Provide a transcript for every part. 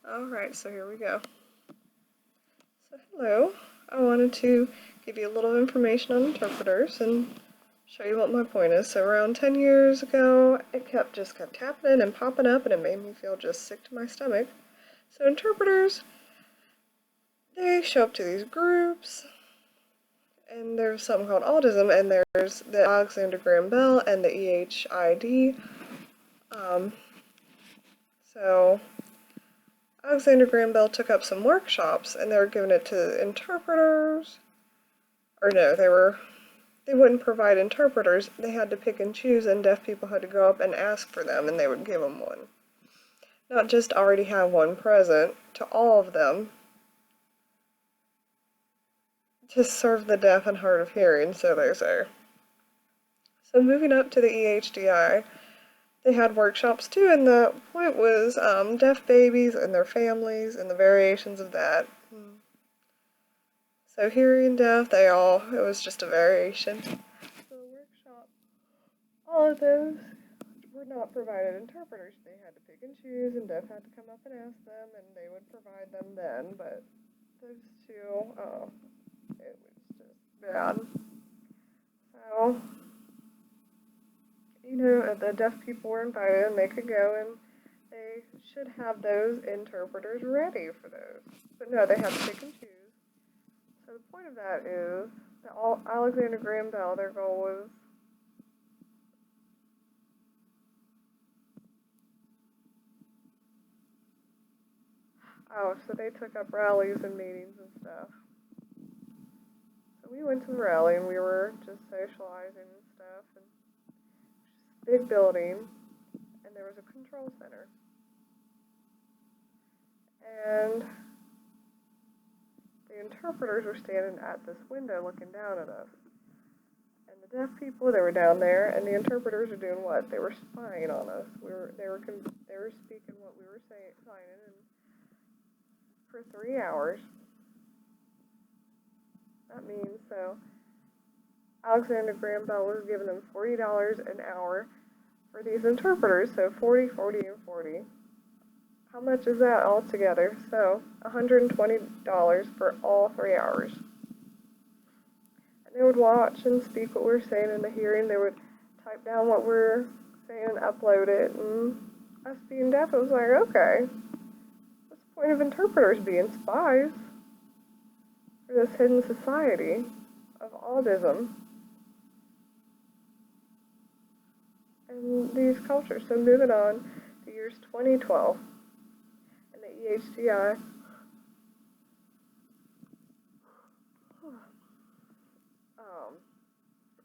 Alright, so here we go. So hello, I wanted to give you a little information on interpreters and show you what my point is. So around 10 years ago, it just kept happening and popping up, and it made me feel just sick to my stomach. So interpreters, they show up to these groups, and there's something called autism, and there's the Alexander Graham Bell and the EHID. So Alexander Graham Bell took up some workshops, and they were giving it to interpreters. Or no, they wouldn't provide interpreters. They had to pick and choose, and deaf people had to go up and ask for them, and they would give them one. Not just already have one present, to all of them, to serve the deaf and hard of hearing, so they say. So moving up to the EHDI, they had workshops too, and the point was deaf babies and their families and the variations of that. So hearing deaf, it was just a variation. So the workshop, all of those were not provided interpreters. They had to pick and choose, and deaf had to come up and ask them, and they would provide them then, but those two, it was just bad. So, the deaf people were invited, and they could go, and they should have those interpreters ready for those. But no, they had to pick and choose. So the point of that is that Alexander Graham Bell, their goal was so they took up rallies and meetings and stuff. So we went to the rally, and we were just socializing and stuff, and big building, and there was a control center. And the interpreters were standing at this window looking down at us. And the deaf people, they were down there, and the interpreters were doing what? They were spying on us. They were speaking what we were signing, and for 3 hours. That means, so Alexander Graham Bell was giving them $40 an hour for these interpreters, so 40, 40, and 40. How much is that all together? So $120 for all 3 hours. And they would watch and speak what we were saying in the hearing. They would type down what we're saying and upload it. And us being deaf, it was like, okay, what's the point of interpreters being spies for this hidden society of autism and these cultures? So moving on, the year's 2012. EHDI.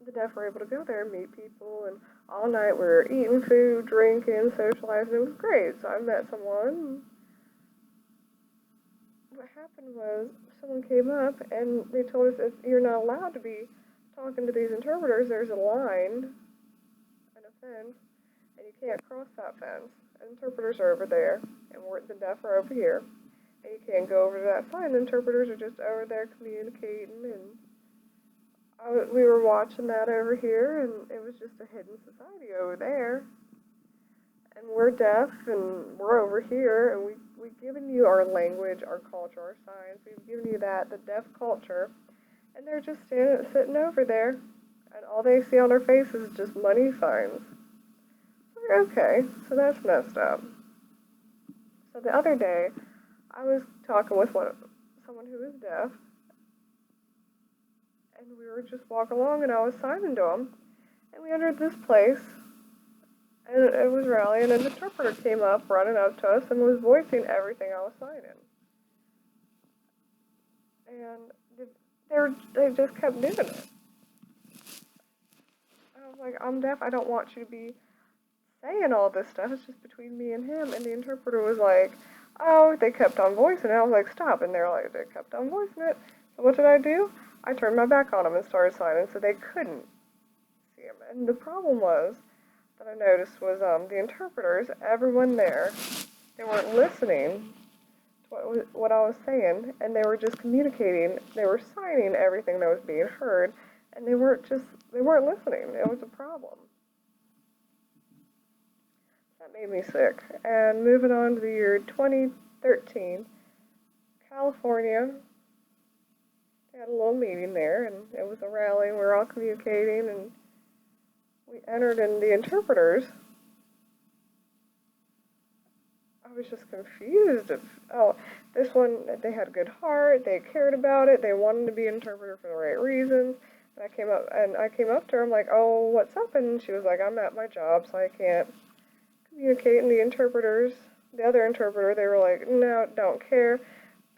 The deaf were able to go there and meet people, and all night we were eating food, drinking, socializing. It was great. So I met someone. What happened was someone came up and they told us you're not allowed to be talking to these interpreters. There's a line and a fence, and you can't cross that fence. Interpreters are over there, and the deaf are over here. And you can't go over to that side. The interpreters are just over there communicating, and we were watching that over here, and it was just a hidden society over there. And we're deaf, and we're over here, and we've given you our language, our culture, our science. We've given you that, the deaf culture, and they're just sitting over there, and all they see on their faces is just money signs. Okay, so that's messed up. So the other day, I was talking with someone who is deaf, and we were just walking along, and I was signing to him, and we entered this place, and it was rallying, and the interpreter came up, running up to us, and was voicing everything I was signing. And they just kept doing it. I was like, I'm deaf, I don't want you to be saying all this stuff, it's just between me and him. And the interpreter was like, oh, they kept on voicing it. I was like, stop. And they're like, they kept on voicing it. So what did I do? I turned my back on them and started signing, so they couldn't see him. And the problem was, that I noticed was the interpreters, everyone there, they weren't listening to what I was saying, and they were just communicating. They were signing everything that was being heard, and they weren't listening. It was a problem. That made me sick. And moving on to the year 2013, 13, California. They had a little meeting there, and it was a rally, and we were all communicating, and we entered in the interpreters. I was just confused. Oh, this one, they had a good heart, they cared about it, they wanted to be an interpreter for the right reasons. And I came up to her, I'm like, oh, what's up? And she was like, I'm at my job, so I can't communicate. And the interpreters, the other interpreter, they were like, no, don't care.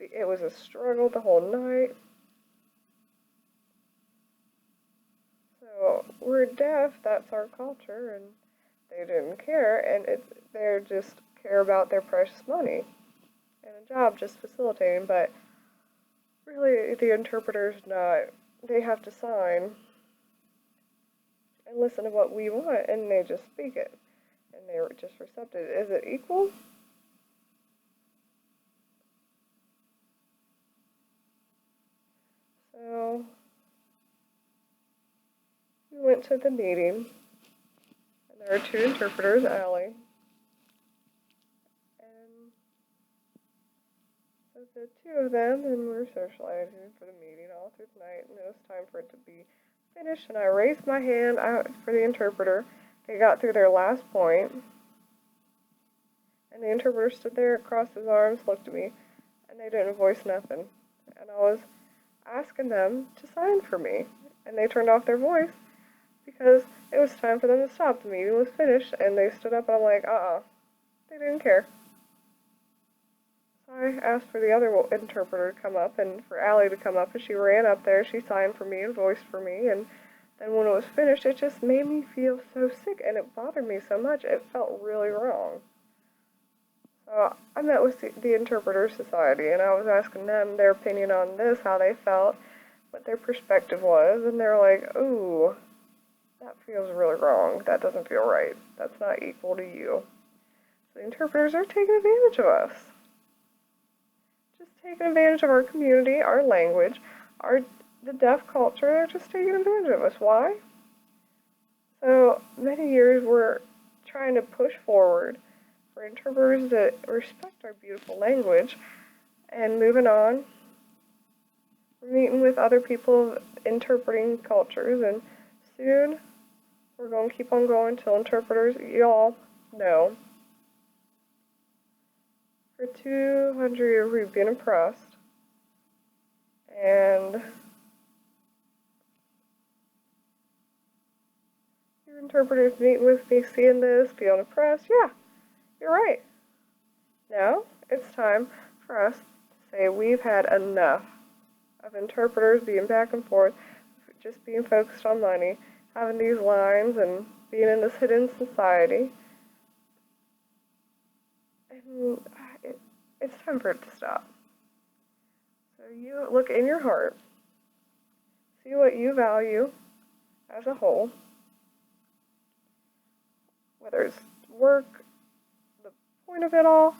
It was a struggle the whole night. So we're deaf, that's our culture, and they didn't care, and they just care about their precious money and a job just facilitating. But really, the interpreter's not, they have to sign and listen to what we want, and they just speak it, and they were just receptive. Is it equal? So we went to the meeting, and there were two interpreters, Allie, and so the two of them, and we were socializing for the meeting all through the night, and it was time for it to be finished, and I raised my hand out for the interpreter. They got through their last point, and the interpreter stood there, crossed his arms, looked at me, and they didn't voice nothing. And I was asking them to sign for me, and they turned off their voice because it was time for them to stop. The meeting was finished, and they stood up, and I'm like, they didn't care. So I asked for the other interpreter to come up, and for Allie to come up, and she ran up there, she signed for me and voiced for me, and then when it was finished, it just made me feel so sick, and it bothered me so much, it felt really wrong. So I met with the Interpreter Society, and I was asking them their opinion on this, how they felt, what their perspective was, and they're like, ooh, that feels really wrong. That doesn't feel right. That's not equal to you. So the interpreters are taking advantage of us. Just taking advantage of our community, our language, the deaf culture. They're just taking advantage of us. Why? So many years we're trying to push forward for interpreters to respect our beautiful language, and moving on, we're meeting with other people interpreting cultures, and soon we're going to keep on going till interpreters, y'all know. For 200 years we've been oppressed, and your interpreters meeting with me, seeing this, feeling oppressed. Yeah, you're right. Now it's time for us to say we've had enough of interpreters being back and forth, just being focused on money, having these lines, and being in this hidden society. And it's time for it to stop. So you look in your heart, see what you value as a whole, whether it's work, the point of it all,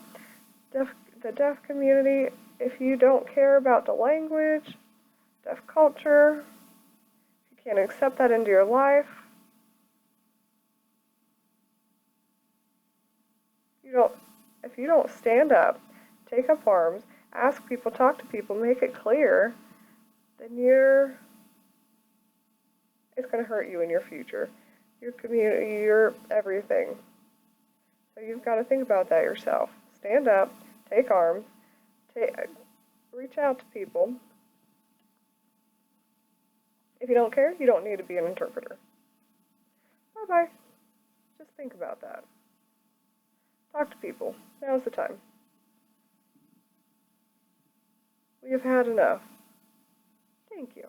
the deaf community. If you don't care about the language, deaf culture, if you can't accept that into your life, if you don't stand up, take up arms, ask people, talk to people, make it clear, then it's going to hurt you in your future, your community, your everything. So you've got to think about that yourself. Stand up, take arms, reach out to people. If you don't care, you don't need to be an interpreter. Bye-bye. Just think about that. Talk to people. Now's the time. We have had enough. Thank you.